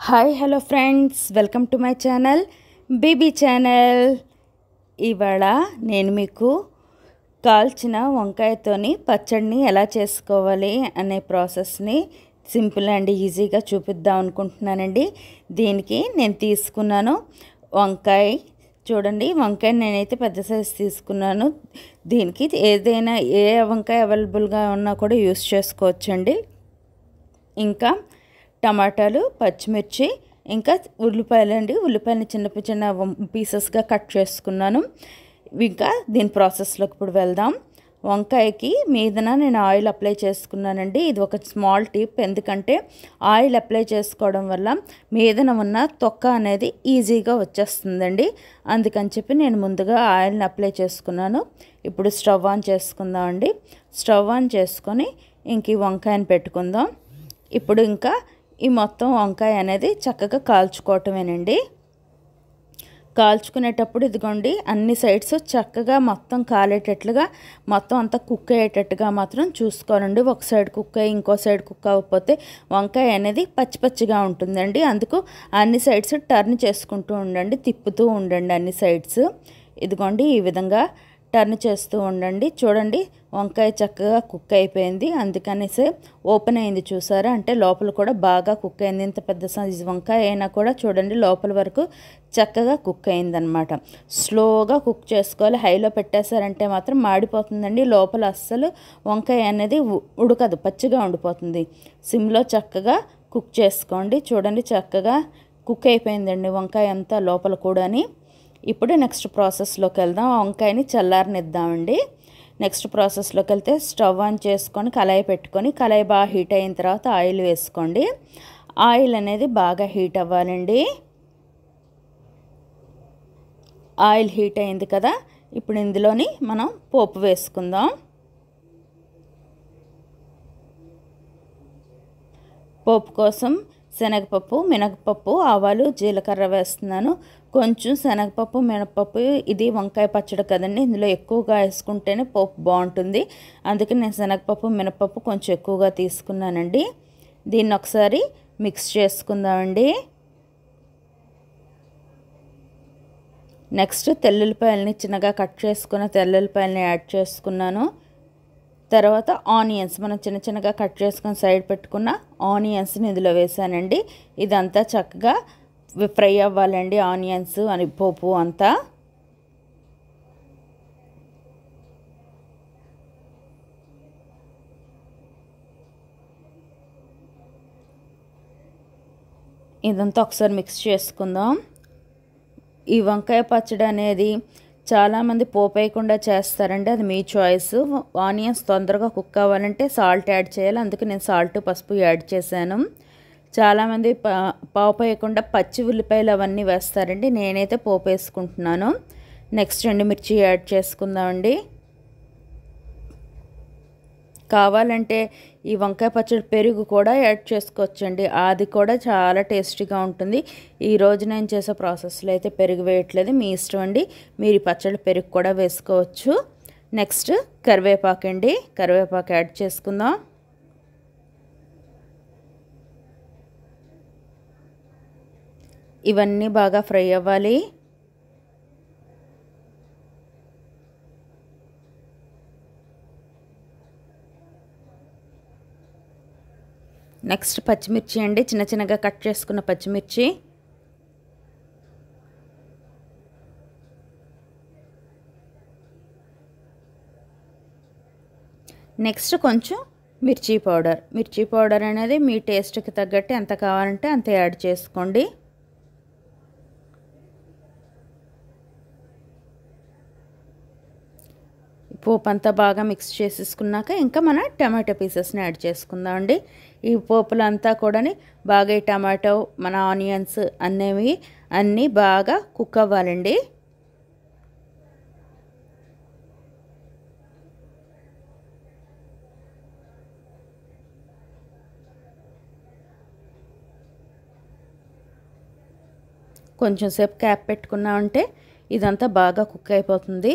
Hi hello friends, welcome to my channel baby channel. ఇవాళ నేను మీకు కాల్చిన వంకాయతోని పచ్చడిని ఎలా చేసుకోవాలి అనే ప్రాసెస్ని సింపుల్ అండ్ ఈజీగా చూపిద్దాం అనుకుంటున్నానండి. దీనికి నేను తీసుకున్నాను వంకాయ. చూడండి, వంకాయ నేనైతే పెద్ద సైజు తీసుకున్నాను. దీనికి ఏదైనా ఏ వంకాయ అవైలబుల్గా ఉన్నా కూడా యూస్ చేసుకోవచ్చండి. ఇంకా టమాటాలు, పచ్చిమిర్చి, ఇంకా ఉల్లిపాయలు అండి. ఉల్లిపాయలని చిన్న చిన్న పీసెస్గా కట్ చేసుకున్నాను. ఇంకా దీని ప్రాసెస్లోకి ఇప్పుడు వెళ్దాం. వంకాయకి మీదన నేను ఆయిల్ అప్లై చేసుకున్నానండి. ఇది ఒక స్మాల్ టిప్, ఎందుకంటే ఆయిల్ అప్లై చేసుకోవడం వల్ల మీదన ఉన్న తొక్క అనేది ఈజీగా వచ్చేస్తుందండి. అందుకని చెప్పి నేను ముందుగా ఆయిల్ని అప్లై చేసుకున్నాను. ఇప్పుడు స్టవ్ ఆన్ చేసుకుందామండి. స్టవ్ ఆన్ చేసుకొని ఇంక ఈ వంకాయని పెట్టుకుందాం. ఇప్పుడు ఇంకా ఈ మొత్తం వంకాయ అనేది చక్కగా కాల్చుకోవటమేనండి. కాల్చుకునేటప్పుడు ఇదిగోండి, అన్ని సైడ్స్ చక్కగా మొత్తం కాలేటట్లుగా, మొత్తం అంతా కుక్ అయ్యేటట్టుగా మాత్రం చూసుకోవాలండి. ఒక సైడ్ కుక్ అయ్యి ఇంకో సైడ్ కుక్ అవ్వకపోతే వంకాయ అనేది పచ్చి పచ్చిగా ఉంటుందండి. అందుకు అన్ని సైడ్స్ టర్న్ చేసుకుంటూ ఉండండి, తిప్పుతూ ఉండండి అన్ని సైడ్స్. ఇదిగోండి, ఈ విధంగా టర్న్ చేస్తూ ఉండండి. చూడండి, వంకాయ చక్కగా కుక్ అయిపోయింది. అందుకనేసి ఓపెన్ అయింది, చూసారా? అంటే లోపల కూడా బాగా కుక్ అయింది. ఇంత పెద్ద సైజు వంకాయ అయినా కూడా చూడండి లోపల వరకు చక్కగా కుక్ అయిందనమాట. స్లోగా కుక్ చేసుకోవాలి. హైలో పెట్టేశారంటే మాత్రం మాడిపోతుందండి. లోపల అస్సలు వంకాయ అనేది ఉడకదు, పచ్చిగా ఉండిపోతుంది. సిమ్లో చక్కగా కుక్ చేసుకోండి. చూడండి, చక్కగా కుక్ అయిపోయిందండి వంకాయ అంతా లోపల కూడాని. ఇప్పుడు నెక్స్ట్ ప్రాసెస్లోకి వెళ్దాం. వంకాయని చల్లారనిద్దామండి. నెక్స్ట్ ప్రాసెస్లోకి వెళ్తే స్టవ్ ఆన్ చేసుకొని కళాయి పెట్టుకొని, కళాయి బాగా హీట్ అయిన తర్వాత ఆయిల్ వేసుకోండి. ఆయిల్ అనేది బాగా హీట్ అవ్వాలండి. ఆయిల్ హీట్ అయింది కదా, ఇప్పుడు ఇందులోని మనం పోపు వేసుకుందాం. పోపు కోసం శనగపప్పు, మినపప్పు, ఆవాలు, జీలకర్ర వేస్తున్నాను. కొంచెం శనగపప్పు, మినపప్పు, ఇది వంకాయ పచ్చడి కదండి, ఇందులో ఎక్కువగా వేసుకుంటేనే పోపు బాగుంటుంది. అందుకే నేను శనగపప్పు, మినపప్పు కొంచెం ఎక్కువగా తీసుకున్నానండి. దీన్ని ఒకసారి మిక్స్ చేసుకుందామండి. నెక్స్ట్ తెల్లుల్లిపాయలని చిన్నగా కట్ చేసుకున్న తెల్లుల్లిపాయలని యాడ్ చేసుకున్నాను. తర్వాత ఆనియన్స్, మనం చిన్న చిన్నగా కట్ చేసుకొని సైడ్ పెట్టుకున్న ఆనియన్స్ని ఇందులో వేసానండి. ఇదంతా చక్కగా ఫ్రై అవ్వాలండి, ఆనియన్స్ అని పోపు అంతా. ఇదంతా ఒకసారి మిక్స్ చేసుకుందాం. ఈ వంకాయ పచ్చడి అనేది చాలామంది పోపు వేయకుండా చేస్తారండి, అది మీ చాయిస్. ఆనియన్స్ తొందరగా కుక్ అవ్వాలంటే సాల్ట్ యాడ్ చేయాలి, అందుకే నేను సాల్ట్, పసుపు యాడ్ చేశాను. చాలామంది పోపు వేయకుండా పచ్చి ఉల్లిపాయలు అవన్నీ వేస్తారండి, నేనైతే పోపు వేసుకుంటున్నాను. నెక్స్ట్ ఎండుమిర్చి యాడ్ చేసుకుందామండి. కావాలంటే ఈ వంకాయ పచ్చడి పెరుగు కూడా యాడ్ చేసుకోవచ్చండి, అది కూడా చాలా టేస్టీగా ఉంటుంది. ఈరోజు నేను చేసే ప్రాసెస్లో అయితే పెరుగు వేయట్లేదు, మీ ఇష్టం అండి. మీరు ఈ పచ్చడి పెరుగు కూడా వేసుకోవచ్చు. నెక్స్ట్ కరివేపాకు అండి, కరివేపాకు యాడ్ చేసుకుందాం. ఇవన్నీ బాగా ఫ్రై అవ్వాలి. నెక్స్ట్ పచ్చిమిర్చి అండి, చిన్న చిన్నగా కట్ చేసుకున్న పచ్చిమిర్చి. నెక్స్ట్ కొంచెం మిర్చి పౌడర్. మిర్చి పౌడర్ అనేది మీ టేస్ట్కి తగ్గట్టు ఎంత కావాలంటే అంత యాడ్ చేసుకోండి. పోపు అంతా బాగా మిక్స్ చేసేసుకున్నాక ఇంకా మన టమాటో పీసెస్ని యాడ్ చేసుకుందాం అండి. ఈ పోపులంతా కూడా బాగా ఈ టమాటో, మన ఆనియన్స్ అన్నీ బాగా కుక్ అవ్వాలండి. కొంచెం సేపు క్యాప్ పెట్టుకున్నామంటే ఇదంతా బాగా కుక్ అయిపోతుంది.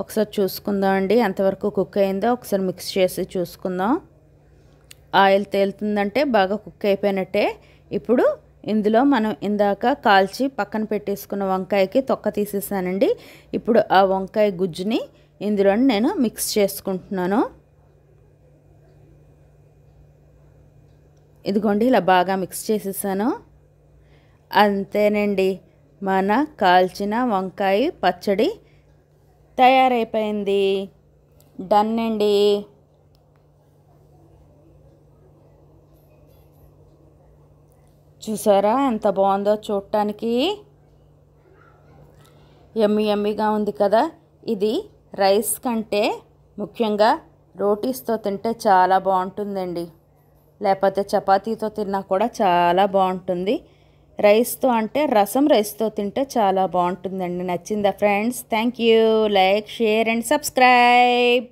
ఒకసారి చూసుకుందాం అండి ఎంతవరకు కుక్ అయిందో, ఒకసారి మిక్స్ చేసి చూసుకుందాం. ఆయిల్ తేలుతుందంటే బాగా కుక్ అయిపోయినట్టే. ఇప్పుడు ఇందులో మనం ఇందాక కాల్చి పక్కన పెట్టేసుకున్న వంకాయకి తొక్క తీసేసానండి. ఇప్పుడు ఆ వంకాయ గుజ్జుని ఇందులో నేను మిక్స్ చేసుకుంటున్నాను. ఇదిగోండి ఇలా బాగా మిక్స్ చేసేసాను. అంతేనండి, మన కాల్చిన వంకాయ పచ్చడి తయారైపోయింది. డన్ అండి. చూసారా ఎంత బాగుందో చూడటానికి, యమ్మీగా ఉంది కదా. ఇది రైస్ కంటే ముఖ్యంగా రోటీస్తో తింటే చాలా బాగుంటుందండి. లేకపోతే చపాతీతో తిన్నా కూడా చాలా బాగుంటుంది. రైస్తో అంటే రసం రైస్తో తింటే చాలా బాగుంటుందండి. నచ్చిందా friends? Thank you. Like, share and subscribe.